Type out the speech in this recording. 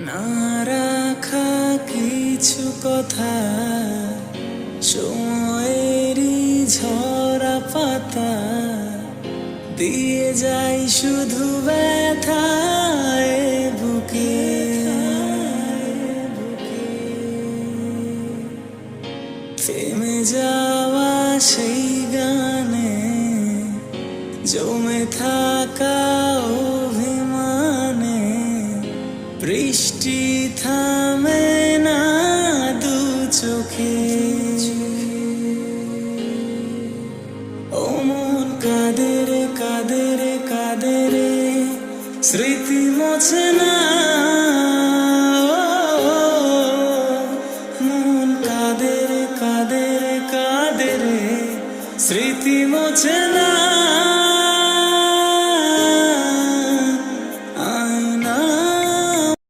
না রাখা কিছু কথা, সময়েরই ঝরা পাতা দিয়ে যাই শুধু ব্যথায় বুকে। থেমে যাওয়া সেই গানে জমে থাকা অভিমানে বৃষ্টি থামে না দু চোখে।